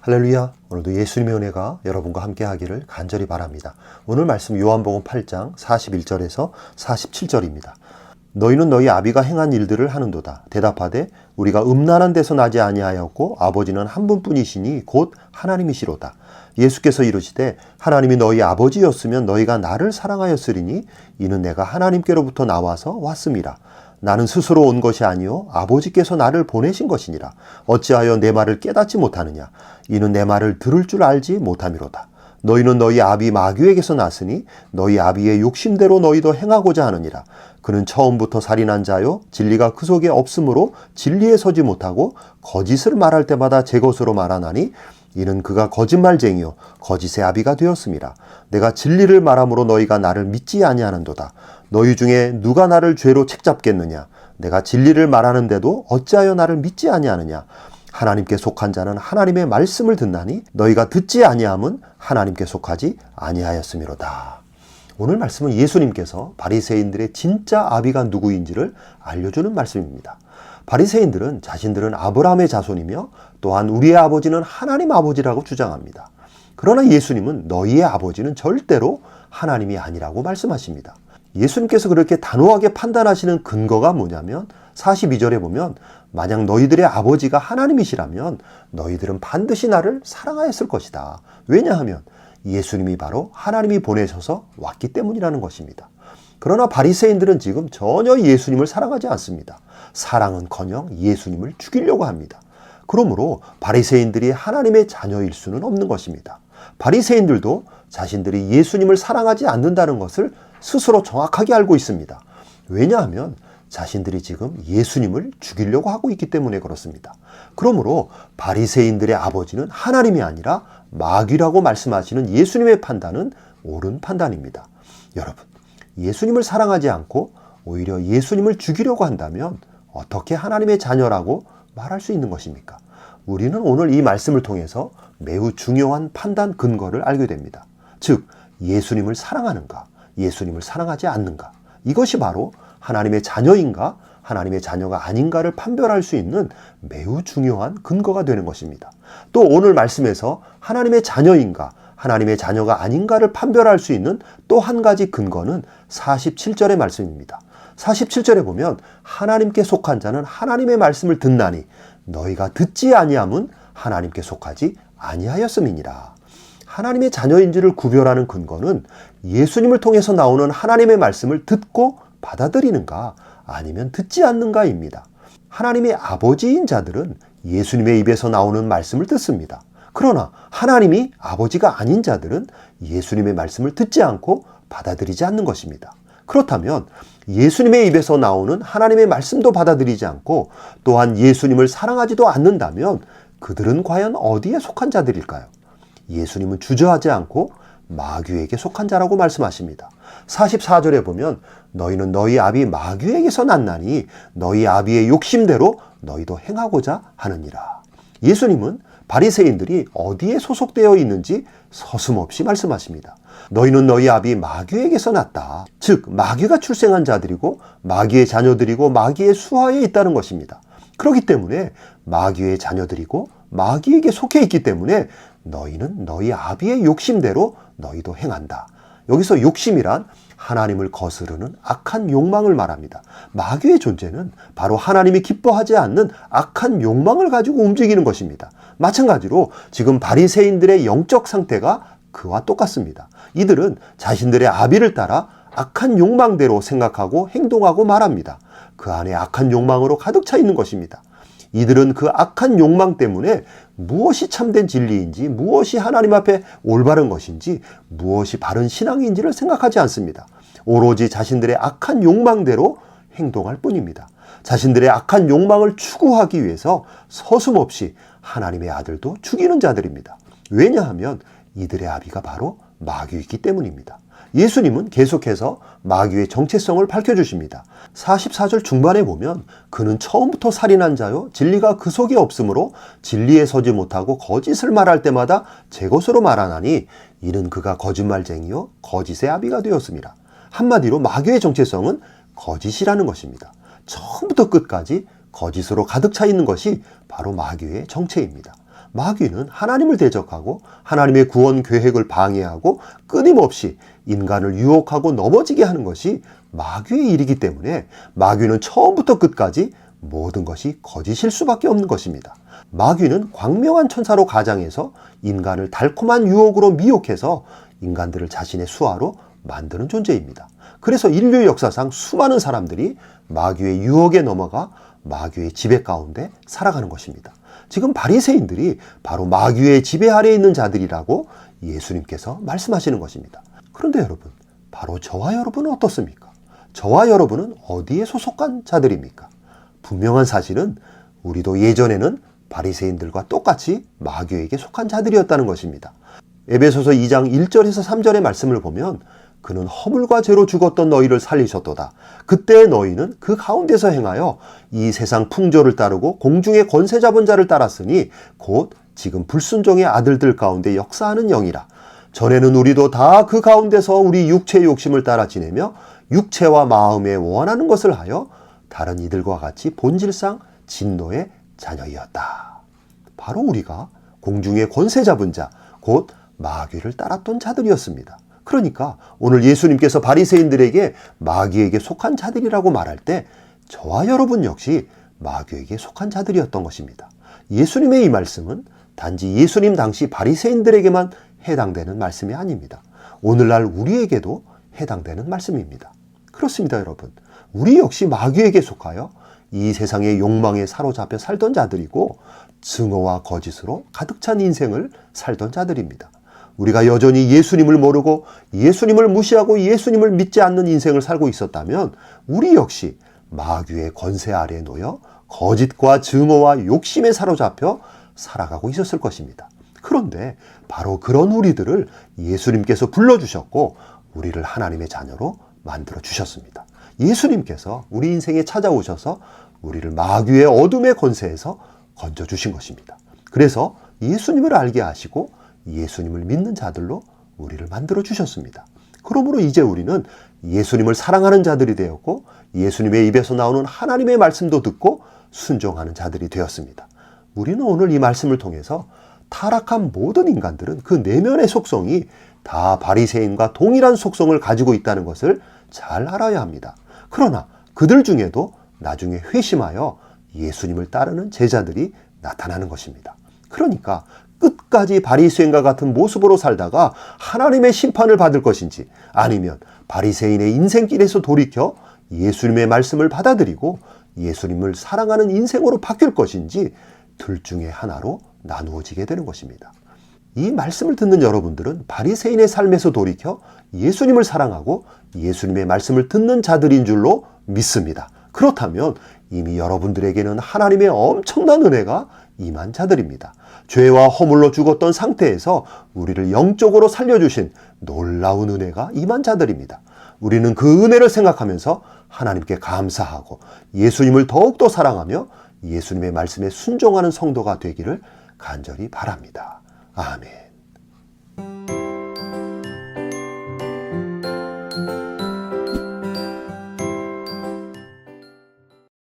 할렐루야. 오늘도 예수님의 은혜가 여러분과 함께 하기를 간절히 바랍니다. 오늘 말씀 요한복음 8장 41절에서 47절입니다. 너희는 너희 아비가 행한 일들을 하는도다. 대답하되 우리가 음란한 데서 나지 아니하였고 아버지는 한 분뿐이시니 곧 하나님이시로다. 예수께서 이르시되 하나님이 너희 아버지였으면 너희가 나를 사랑하였으리니 이는 내가 하나님께로부터 나와서 왔음이라. 나는 스스로 온 것이 아니요 아버지께서 나를 보내신 것이니라. 어찌하여 내 말을 깨닫지 못하느냐. 이는 내 말을 들을 줄 알지 못함이로다. 너희는 너희 아비 마귀에게서 났으니 너희 아비의 욕심대로 너희도 행하고자 하느니라. 그는 처음부터 살인한 자요 진리가 그 속에 없으므로 진리에 서지 못하고 거짓을 말할 때마다 제 것으로 말하나니 이는 그가 거짓말쟁이요 거짓의 아비가 되었음이라. 내가 진리를 말함으로 너희가 나를 믿지 아니하는도다. 너희 중에 누가 나를 죄로 책잡겠느냐. 내가 진리를 말하는데도 어찌하여 나를 믿지 아니하느냐. 하나님께 속한 자는 하나님의 말씀을 듣나니 너희가 듣지 아니함은 하나님께 속하지 아니하였음이로다. 오늘 말씀은 예수님께서 바리새인들의 진짜 아비가 누구인지를 알려주는 말씀입니다. 바리새인들은 자신들은 아브라함의 자손이며 또한 우리의 아버지는 하나님 아버지라고 주장합니다. 그러나 예수님은 너희의 아버지는 절대로 하나님이 아니라고 말씀하십니다. 예수님께서 그렇게 단호하게 판단하시는 근거가 뭐냐면 42절에 보면 만약 너희들의 아버지가 하나님이시라면 너희들은 반드시 나를 사랑하였을 것이다. 왜냐하면 예수님이 바로 하나님이 보내셔서 왔기 때문이라는 것입니다. 그러나 바리새인들은 지금 전혀 예수님을 사랑하지 않습니다. 사랑은커녕 예수님을 죽이려고 합니다. 그러므로 바리새인들이 하나님의 자녀일 수는 없는 것입니다. 바리새인들도 자신들이 예수님을 사랑하지 않는다는 것을 스스로 정확하게 알고 있습니다. 왜냐하면 자신들이 지금 예수님을 죽이려고 하고 있기 때문에 그렇습니다. 그러므로 바리새인들의 아버지는 하나님이 아니라 마귀라고 말씀하시는 예수님의 판단은 옳은 판단입니다. 여러분, 예수님을 사랑하지 않고 오히려 예수님을 죽이려고 한다면 어떻게 하나님의 자녀라고 말할 수 있는 것입니까? 우리는 오늘 이 말씀을 통해서 매우 중요한 판단 근거를 알게 됩니다. 즉, 예수님을 사랑하는가, 예수님을 사랑하지 않는가. 이것이 바로 하나님의 자녀인가, 하나님의 자녀가 아닌가를 판별할 수 있는 매우 중요한 근거가 되는 것입니다. 또 오늘 말씀에서 하나님의 자녀인가, 하나님의 자녀가 아닌가를 판별할 수 있는 또 한 가지 근거는 47절의 말씀입니다. 47절에 보면 하나님께 속한 자는 하나님의 말씀을 듣나니 너희가 듣지 아니함은 하나님께 속하지 아니하였음이니라. 하나님의 자녀인지를 구별하는 근거는 예수님을 통해서 나오는 하나님의 말씀을 듣고 받아들이는가 아니면 듣지 않는가입니다. 하나님의 아버지인 자들은 예수님의 입에서 나오는 말씀을 듣습니다. 그러나 하나님이 아버지가 아닌 자들은 예수님의 말씀을 듣지 않고 받아들이지 않는 것입니다. 그렇다면 예수님의 입에서 나오는 하나님의 말씀도 받아들이지 않고 또한 예수님을 사랑하지도 않는다면 그들은 과연 어디에 속한 자들일까요? 예수님은 주저하지 않고 마귀에게 속한 자라고 말씀하십니다. 44절에 보면 너희는 너희 아비 마귀에게서 났나니 너희 아비의 욕심대로 너희도 행하고자 하느니라. 예수님은 바리새인들이 어디에 소속되어 있는지 서슴없이 말씀하십니다. 너희는 너희 아비 마귀에게서 났다. 즉 마귀가 출생한 자들이고 마귀의 자녀들이고 마귀의 수하에 있다는 것입니다. 그렇기 때문에 마귀의 자녀들이고 마귀에게 속해 있기 때문에 너희는 너희 아비의 욕심대로 너희도 행한다. 여기서 욕심이란 하나님을 거스르는 악한 욕망을 말합니다. 마귀의 존재는 바로 하나님이 기뻐하지 않는 악한 욕망을 가지고 움직이는 것입니다. 마찬가지로 지금 바리새인들의 영적 상태가 그와 똑같습니다. 이들은 자신들의 아비를 따라 악한 욕망대로 생각하고 행동하고 말합니다. 그 안에 악한 욕망으로 가득 차 있는 것입니다. 이들은 그 악한 욕망 때문에 무엇이 참된 진리인지, 무엇이 하나님 앞에 올바른 것인지, 무엇이 바른 신앙인지를 생각하지 않습니다. 오로지 자신들의 악한 욕망대로 행동할 뿐입니다. 자신들의 악한 욕망을 추구하기 위해서 서슴없이 하나님의 아들도 죽이는 자들입니다. 왜냐하면 이들의 아비가 바로 마귀이기 때문입니다. 예수님은 계속해서 마귀의 정체성을 밝혀주십니다. 44절 중반에 보면 그는 처음부터 살인한 자요 진리가 그 속에 없으므로 진리에 서지 못하고 거짓을 말할 때마다 제 것으로 말하나니 이는 그가 거짓말쟁이요 거짓의 아비가 되었습니다. 한마디로 마귀의 정체성은 거짓이라는 것입니다. 처음부터 끝까지 거짓으로 가득 차 있는 것이 바로 마귀의 정체입니다. 마귀는 하나님을 대적하고 하나님의 구원 계획을 방해하고 끊임없이 인간을 유혹하고 넘어지게 하는 것이 마귀의 일이기 때문에 마귀는 처음부터 끝까지 모든 것이 거짓일 수밖에 없는 것입니다. 마귀는 광명한 천사로 가장해서 인간을 달콤한 유혹으로 미혹해서 인간들을 자신의 수하로 만드는 존재입니다. 그래서 인류 역사상 수많은 사람들이 마귀의 유혹에 넘어가 마귀의 지배 가운데 살아가는 것입니다. 지금 바리새인들이 바로 마귀의 지배 아래에 있는 자들이라고 예수님께서 말씀하시는 것입니다. 그런데 여러분, 바로 저와 여러분은 어떻습니까? 저와 여러분은 어디에 소속한 자들입니까? 분명한 사실은 우리도 예전에는 바리새인들과 똑같이 마귀에게 속한 자들이었다는 것입니다. 에베소서 2장 1절에서 3절의 말씀을 보면 그는 허물과 죄로 죽었던 너희를 살리셨도다. 그때 너희는 그 가운데서 행하여 이 세상 풍조를 따르고 공중의 권세 잡은 자를 따랐으니 곧 지금 불순종의 아들들 가운데 역사하는 영이라. 전에는 우리도 다 그 가운데서 우리 육체의 욕심을 따라 지내며 육체와 마음에 원하는 것을 하여 다른 이들과 같이 본질상 진노의 자녀이었다. 바로 우리가 공중의 권세 잡은 자, 곧 마귀를 따랐던 자들이었습니다. 그러니까 오늘 예수님께서 바리새인들에게 마귀에게 속한 자들이라고 말할 때 저와 여러분 역시 마귀에게 속한 자들이었던 것입니다. 예수님의 이 말씀은 단지 예수님 당시 바리새인들에게만 해당되는 말씀이 아닙니다. 오늘날 우리에게도 해당되는 말씀입니다. 그렇습니다, 여러분. 우리 역시 마귀에게 속하여 이 세상의 욕망에 사로잡혀 살던 자들이고 증오와 거짓으로 가득 찬 인생을 살던 자들입니다. 우리가 여전히 예수님을 모르고 예수님을 무시하고 예수님을 믿지 않는 인생을 살고 있었다면 우리 역시 마귀의 권세 아래에 놓여 거짓과 증오와 욕심에 사로잡혀 살아가고 있었을 것입니다. 그런데 바로 그런 우리들을 예수님께서 불러주셨고 우리를 하나님의 자녀로 만들어 주셨습니다. 예수님께서 우리 인생에 찾아오셔서 우리를 마귀의 어둠의 권세에서 건져주신 것입니다. 그래서 예수님을 알게 하시고 예수님을 믿는 자들로 우리를 만들어 주셨습니다. 그러므로 이제 우리는 예수님을 사랑하는 자들이 되었고 예수님의 입에서 나오는 하나님의 말씀도 듣고 순종하는 자들이 되었습니다. 우리는 오늘 이 말씀을 통해서 타락한 모든 인간들은 그 내면의 속성이 다 바리새인과 동일한 속성을 가지고 있다는 것을 잘 알아야 합니다. 그러나 그들 중에도 나중에 회심하여 예수님을 따르는 제자들이 나타나는 것입니다. 그러니까 끝까지 바리새인과 같은 모습으로 살다가 하나님의 심판을 받을 것인지 아니면 바리새인의 인생길에서 돌이켜 예수님의 말씀을 받아들이고 예수님을 사랑하는 인생으로 바뀔 것인지 둘 중에 하나로 나누어지게 되는 것입니다. 이 말씀을 듣는 여러분들은 바리새인의 삶에서 돌이켜 예수님을 사랑하고 예수님의 말씀을 듣는 자들인 줄로 믿습니다. 그렇다면 이미 여러분들에게는 하나님의 엄청난 은혜가 임한 자들입니다. 죄와 허물로 죽었던 상태에서 우리를 영적으로 살려주신 놀라운 은혜가 임한 자들입니다. 우리는 그 은혜를 생각하면서 하나님께 감사하고 예수님을 더욱더 사랑하며 예수님의 말씀에 순종하는 성도가 되기를 간절히 바랍니다. 아멘.